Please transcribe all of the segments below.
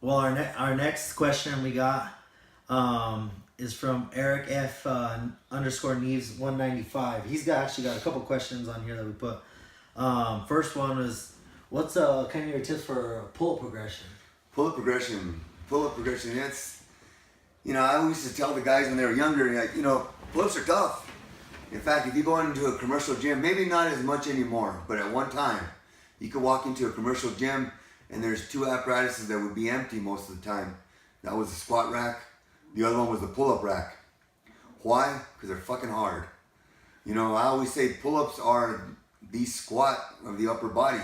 Well, our next question we got is from Eric F underscore Neves 195. He's actually got a couple questions on here that we put. First one is, what's kind of your tips for pull-up progression? Pull-up progression. It's, I always used to tell the guys when they were younger, like, pull-ups are tough. In fact, if you go into a commercial gym, maybe not as much anymore, but at one time, you could walk into a commercial gym and there's two apparatuses that would be empty most of the time. That was the squat rack. The other one was the pull-up rack. Why? Because they're fucking hard. I always say pull-ups are the squat of the upper body.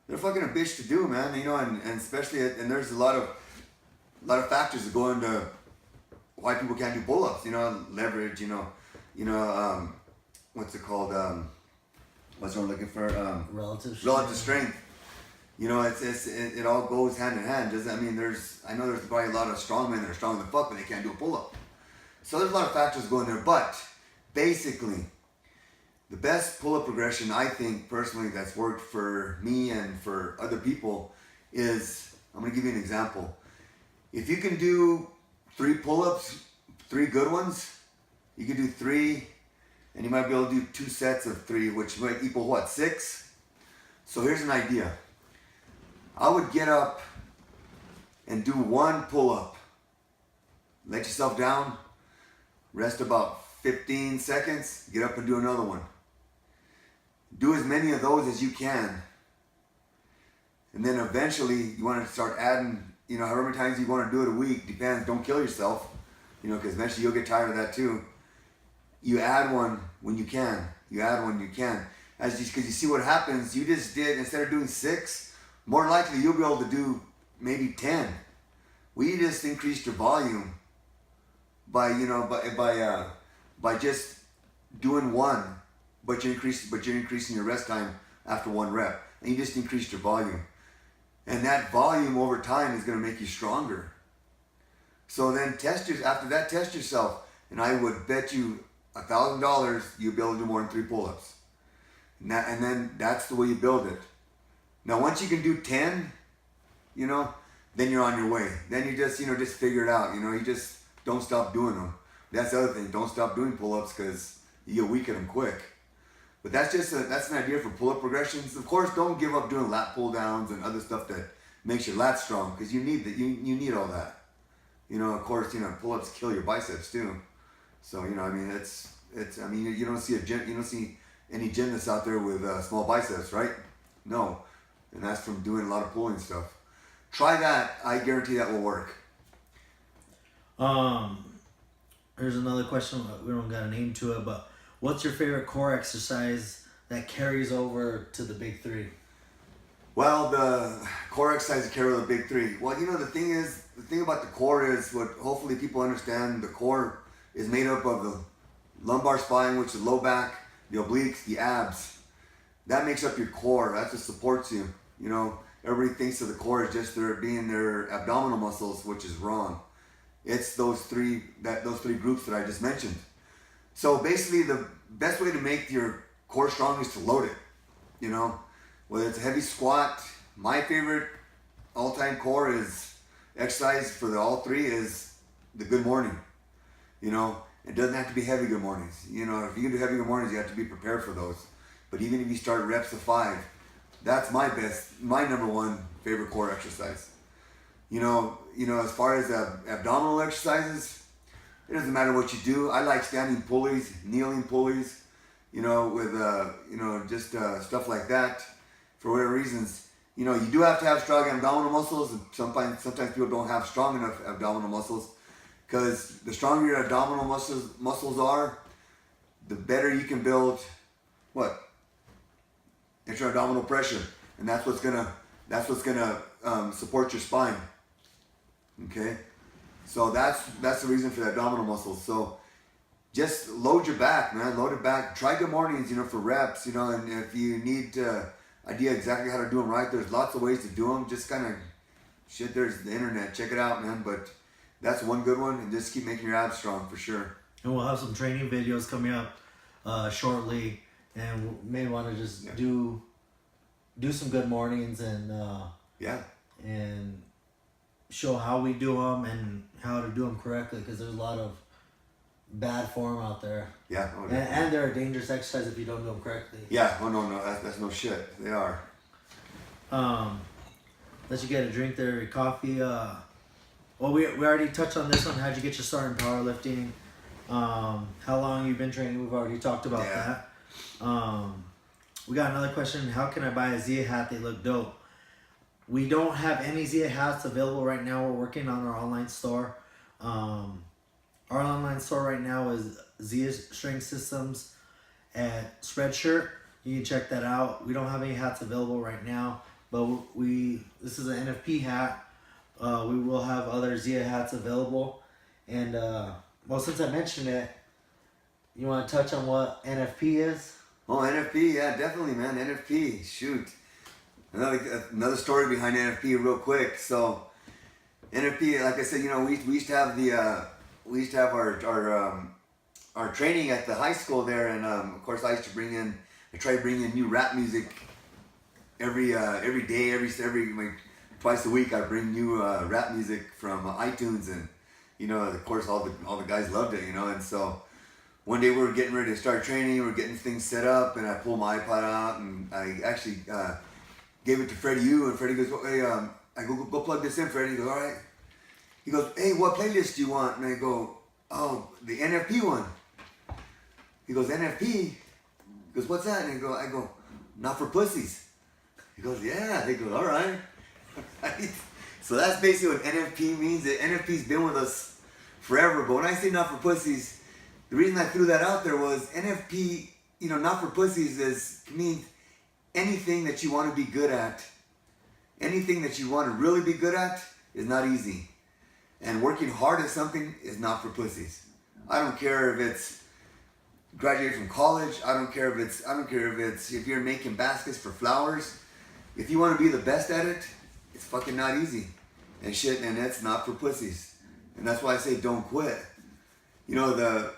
They're fucking a bitch to do, man. And especially, and there's a lot of factors that go into why people can't do pull-ups. Leverage. What's it called? What's what I'm looking for? Relative strength. It all goes hand in hand. I know there's probably a lot of strong men that are strong as fuck, but they can't do a pull-up. So there's a lot of factors going there. But basically, the best pull-up progression, I think personally, that's worked for me and for other people is, I'm gonna give you an example. If you can do 3 pull-ups, 3 good ones, you can do 3, and you might be able to do 2 sets of 3, which might equal what, 6? So here's an idea. I would get up and do 1 pull-up. Let yourself down, rest about 15 seconds, get up and do another one. Do as many of those as you can. And then eventually you want to start adding, however many times you want to do it a week, depends, don't kill yourself, because eventually you'll get tired of that too. You add one when you can. Because you see what happens, you just did, instead of doing 6, more likely you'll be able to do maybe 10. We just increased your volume by just doing 1, but you're increasing your rest time after 1 rep, and you just increased your volume. And that volume over time is going to make you stronger. So then after that, test yourself, and I would bet you $1,000 you'll be able to do more than 3 pull-ups. And then that's the way you build it. Now once you can do 10, then you're on your way. Then you just figure it out. You just don't stop doing them. That's the other thing. Don't stop doing pull-ups because you get weak at them quick. But that's an idea for pull-up progressions. Of course, don't give up doing lat pull-downs and other stuff that makes your lats strong, because you need that. You need all that. Of course, pull-ups kill your biceps too. So you don't see any gymnasts out there with small biceps, right? No, and that's from doing a lot of pulling stuff. Try that. I guarantee that will work. There's another question. We don't got a name to it, but what's your favorite core exercise that carries over to the big 3? Well, the core exercise that carry over the big 3. Well, the thing about the core is what hopefully people understand. The core is made up of the lumbar spine, which is low back, the obliques, the abs. That makes up your core. That's what supports you. Everybody thinks of the core as just their abdominal muscles, which is wrong. It's those three groups that I just mentioned. So basically, the best way to make your core strong is to load it. Whether it's a heavy squat. My favorite all-time core exercise for all 3 is the good morning. It doesn't have to be heavy good mornings. If you can do heavy good mornings, you have to be prepared for those. But even if you start reps of 5, that's my number 1 favorite core exercise. As far as abdominal exercises, it doesn't matter what you do. I like standing pulleys, kneeling pulleys, with just stuff like that. For whatever reasons, you do have to have strong abdominal muscles, and sometimes people don't have strong enough abdominal muscles, because the stronger your abdominal muscles are, the better you can build intra-abdominal pressure, and that's what's gonna support your spine. Okay, so that's the reason for the abdominal muscles. So just load your back, man. Load it back. Try good mornings, for reps, and if you need idea exactly how to do them right, there's lots of ways to do them. Just kind of there's the internet. Check it out, man. But that's one good one, and just keep making your abs strong for sure. And we'll have some training videos coming up shortly, and we may want to just do some good mornings and and show how we do them and how to do them correctly, because there's a lot of bad form out there. Yeah. Oh, and they're a dangerous exercise if you don't do them correctly. Yeah. Oh no, that's no shit. They are. Let you get a drink there, your coffee. Well, we already touched on this one. How'd you get your start in powerlifting? How long you've been training? We've already talked about that. We got another question. How can I buy a Zia hat? They look dope. We don't have any Zia hats available right now. We're working on our online store. Our online store right now is Zia Strength Systems at Spreadshirt. You can check that out. We don't have any hats available right now, but this is an NFP hat. We will have other Zia hats available. And well, since I mentioned it, you want to touch on what NFP is? Oh, NFP, yeah, definitely, man. NFP, shoot. Another story behind NFP, real quick. So, NFP, like I said, you know, we used to have our training at the high school there, and of course, I try to bring in new rap music every day, twice a week. I bring new rap music from iTunes, and you know, of course, all the guys loved it, you know, and so. One day we were getting ready to start training, we were getting things set up, and I pulled my iPod out, and I actually gave it to Freddie U, and Freddie goes, hey, I go plug this in, Freddie. He goes, all right. He goes, hey, what playlist do you want? And I go, oh, the NFP one. He goes, NFP? He goes, what's that? And I go, not for pussies. He goes, yeah. He goes, all right. So that's basically what NFP means. The NFP's been with us forever, but when I say not for pussies, the reason I threw that out there was NFP, you know, not for pussies means anything that you want to be good at. Anything that you want to really be good at is not easy. And working hard at something is not for pussies. I don't care if it's graduating from college. I don't care if you're making baskets for flowers. If you want to be the best at it, it's fucking not easy. And shit, and that's not for pussies. And that's why I say don't quit. You know,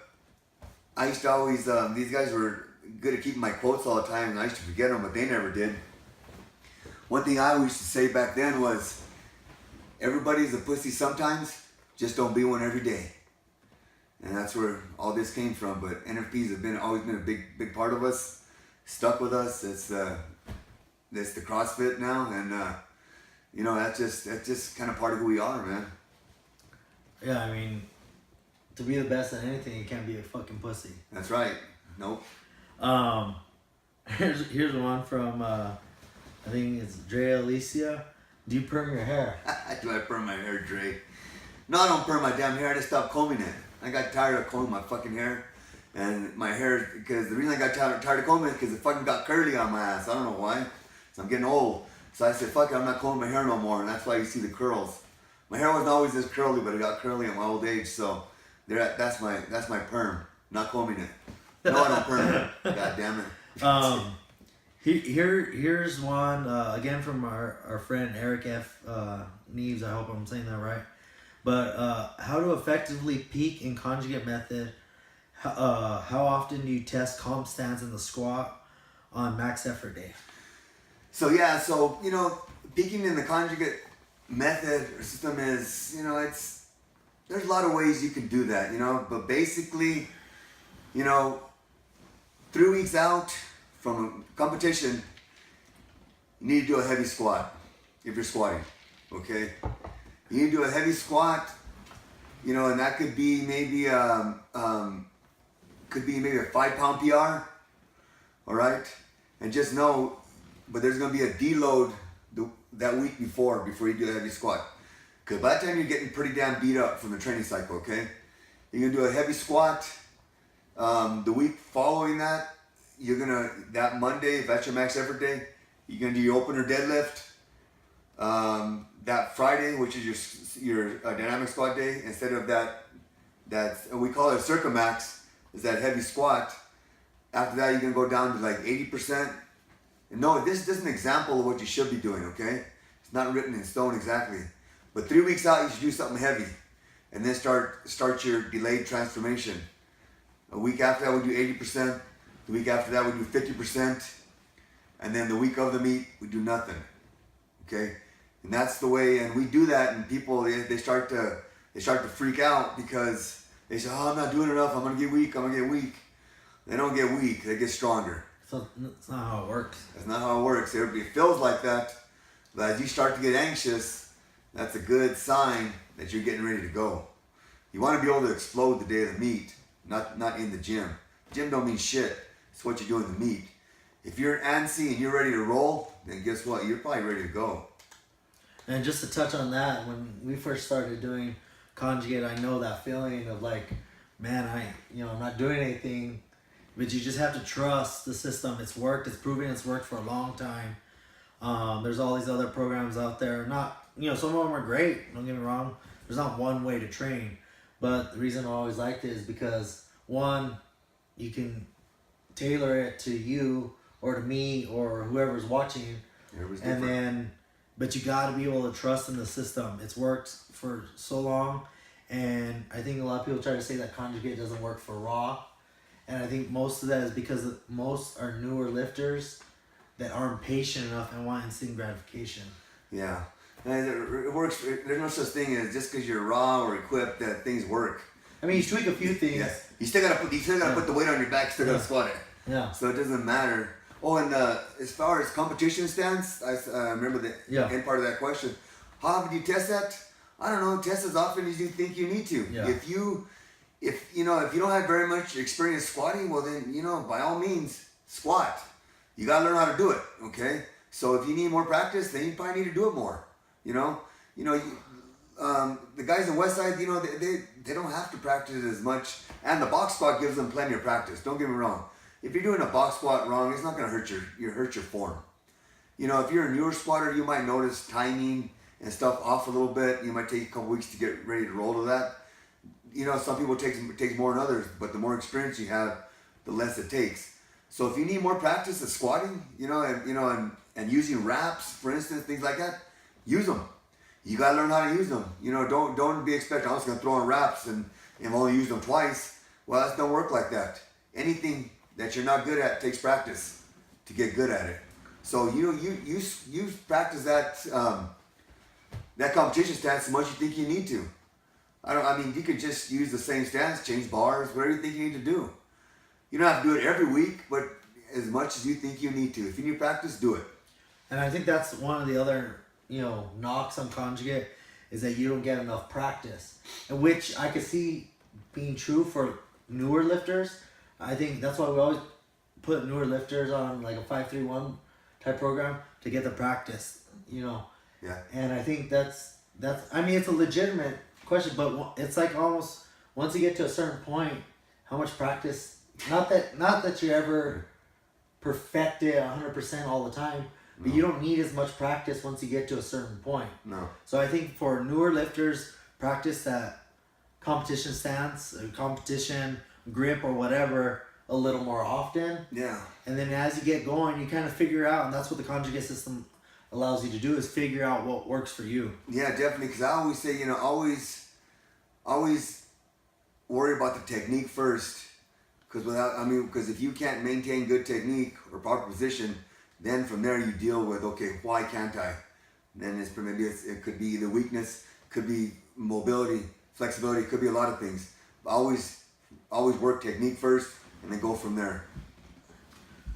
I used to always, these guys were good at keeping my quotes all the time, and I used to forget them, but they never did. One thing I always used to say back then was, everybody's a pussy sometimes, just don't be one every day. And that's where all this came from, but NFPs have always been a big part of us, stuck with us. It's the CrossFit now, and you know, that's just kind of part of who we are, man. Yeah, I mean, to be the best at anything, you can't be a fucking pussy. That's right. Nope. Here's one from I think it's Dre Alicia. Do you perm your hair? Do I perm my hair, Dre? No, I don't perm my damn hair. I just stopped combing it. I got tired of combing my fucking hair, and my hair, because the reason I got tired of combing it is because it fucking got curly on my ass. I don't know why. So I'm getting old. So I said, fuck it, I'm not combing my hair no more, and that's why you see the curls. My hair wasn't always this curly, but it got curly in my old age. So that's my perm. Not combing it. No, I don't perm it. God damn it. Here's one again from our friend Eric F. Neves. I hope I'm saying that right. But how to effectively peak in conjugate method. How often do you test comp stance in the squat on max effort day? So yeah, so you know, peaking in the conjugate method or system is, you know, there's a lot of ways you can do that, you know, but basically, you know, 3 weeks out from a competition, you need to do a heavy squat if you're squatting, okay? You need to do a heavy squat, you know, and that could be maybe a 5-pound PR, all right? And just know, but there's gonna be a deload that week before you do a heavy squat. Because by the time you're getting pretty damn beat up from the training cycle, okay? You're gonna do a heavy squat. The week following that, that Monday, if that's your max effort day, you're gonna do your opener deadlift. That Friday, which is your dynamic squat day, instead of that we call it a circumax, is that heavy squat. After that, you're gonna go down to like 80%. And no, this is an example of what you should be doing, okay? It's not written in stone exactly. But 3 weeks out, you should do something heavy. And then start your delayed transformation. A week after that, we do 80%. The week after that, we do 50%. And then the week of the meet, we do nothing, okay? And that's the way, and we do that, and people, they start to freak out because they say, oh, I'm not doing enough, I'm going to get weak. They don't get weak, they get stronger. So that's not how it works. That's not how it works. It feels like that, but as you start to get anxious, that's a good sign that you're getting ready to go. You want to be able to explode the day of the meet, not in the gym. Gym don't mean shit. It's what you do in the meet. If you're antsy and you're ready to roll, then guess what? You're probably ready to go. And just to touch on that, when we first started doing Conjugate, I know that feeling of like, man, I'm not doing anything, but you just have to trust the system. It's worked. It's proven it's worked for a long time. There's all these other programs out there. Some of them are great. Don't get me wrong. There's not one way to train, but the reason I always liked it is because one, you can tailor it to you or to me or whoever's watching, but you got to be able to trust in the system. It's worked for so long, and I think a lot of people try to say that Conjugate doesn't work for Raw, and I think most of that is because most are newer lifters that aren't patient enough and want instant gratification. Yeah, and it works. There's no such thing as just because you're raw or equipped that things work. I mean, you tweak a few things. Yeah. You still gotta put the weight on your back. Still gotta squat it. Yeah. So it doesn't matter. Oh, and as far as competition stance, I remember the end part of that question. How often do you test that? I don't know. Test as often as you think you need to. Yeah. If you don't have very much experience squatting, well then by all means squat. You gotta learn how to do it. Okay. So if you need more practice, then you probably need to do it more. The guys in Westside, they don't have to practice as much, and the box squat gives them plenty of practice. Don't get me wrong. If you're doing a box squat wrong, it's not going to hurt your form. If you're a newer squatter, you might notice timing and stuff off a little bit. You might take a couple weeks to get ready to roll to that. Some people it takes more than others, but the more experience you have, the less it takes. So if you need more practice at squatting, and using wraps, for instance, things like that, use them. You gotta learn how to use them. Don't be expecting, I'm just gonna throw on wraps and only use them twice. Well, that don't work like that. Anything that you're not good at takes practice to get good at it. So you practice that competition stance as much as you think you need to. You could just use the same stance, change bars, whatever you think you need to do. You don't have to do it every week, but as much as you think you need to. If you need practice, do it. And I think that's one of the other knocks on Conjugate is that you don't get enough practice, and which I could see being true for newer lifters. I think that's why we always put newer lifters on like a 5-3-1 type program to get the practice, Yeah. And I think that's it's a legitimate question, but it's like almost once you get to a certain point, how much practice, not that you ever perfect it 100% all the time, but you don't need as much practice once you get to a certain point. No. So I think for newer lifters, practice that competition stance, or competition grip or whatever a little more often. Yeah. And then as you get going, you kind of figure out, and that's what the Conjugate system allows you to do, is figure out what works for you. Yeah, definitely. Because I always say, always worry about the technique first. Because if you can't maintain good technique or proper position, then from there you deal with, okay, why can't I? Then it could be the weakness, could be mobility, flexibility, it could be a lot of things. But always work technique first and then go from there.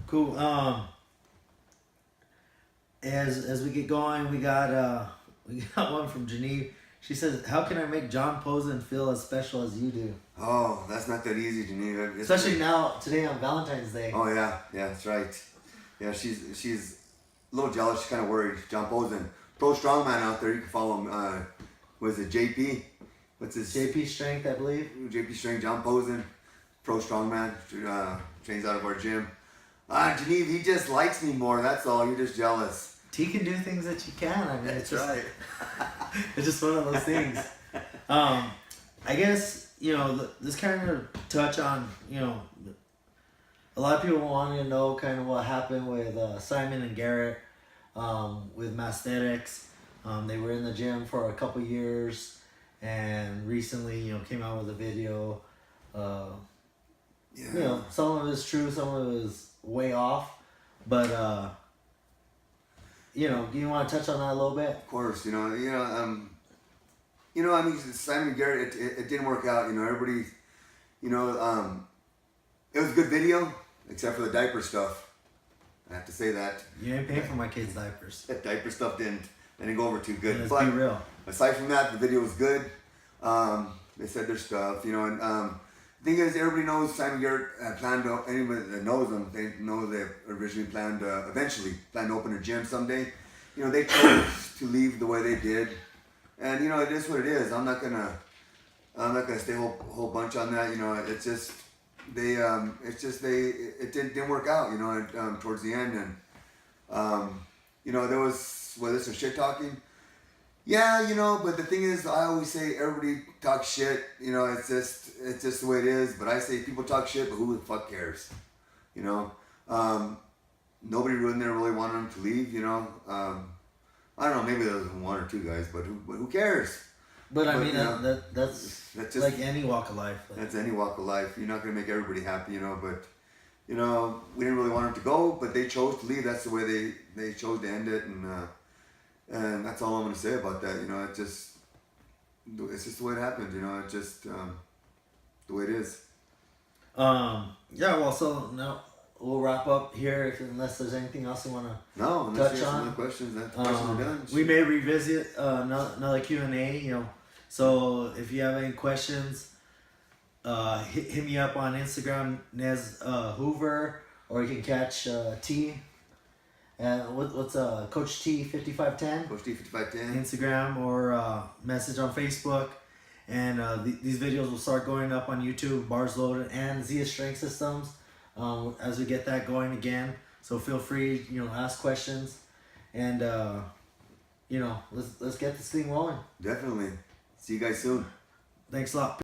Cool. As we get going, we got one from Geneve. She says, "How can I make John Posen feel as special as you do?" Oh, that's not that easy, Geneva. Especially today on Valentine's Day. Oh yeah, that's right. Yeah, she's a little jealous. She's kind of worried. John Posen, pro strongman out there. You can follow him. Was it JP? What's his? JP Strength, I believe. JP Strength, John Posen, pro strongman. Trains out of our gym. Geneve, he just likes me more. That's all. You're just jealous. T can do things that you can. I mean, that's right. It's just one of those things. I guess this kind of touch on a lot of people wanting to know kind of what happened with Simon and Garrett with Massthetics. They were in the gym for a couple years, and recently came out with a video. Some of it is true, some of it is way off, but you know, do you want to touch on that a little bit? Of course, I mean, Simon Garrett, it didn't work out. Everybody, it was a good video, except for the diaper stuff. I have to say that. You ain't paying for my kids' diapers. That diaper stuff didn't go over too good. Let's be real. Aside from that, the video was good. They said their stuff, and the thing is, everybody knows Simon Garrett planned to, anybody that knows him, they know they originally eventually planned to open a gym someday. They chose to leave the way they did. And, it is what it is. I'm not gonna stay a whole bunch on that. It's just, it didn't work out, towards the end. And, there was, there's some shit talking. Yeah, but the thing is, I always say everybody talks shit. It's just the way it is. But I say people talk shit, but who the fuck cares? Nobody in there really wanted him to leave. I don't know. Maybe there was one or two guys, but who cares? But I mean, that's just like any walk of life. That's any walk of life. You're not gonna make everybody happy, But we didn't really want him to go, but they chose to leave. That's the way they chose to end it, and that's all I'm gonna say about that. It's just the way it happened. It's just the way it is. Yeah. Well, so now we'll wrap up here, unless there's anything else you want to unless touch you have on. some questions. Questions are done. We may revisit another Q&A. So if you have any questions, hit me up on Instagram, Nez Hoover, or you can catch T. What's Coach T 5510? Coach T 5510. Instagram or message on Facebook, and these videos will start going up on YouTube, Barsloaded and Zia Strength Systems, as we get that going again. So feel free, ask questions, and let's get this thing rolling. Definitely. See you guys soon. Thanks a lot.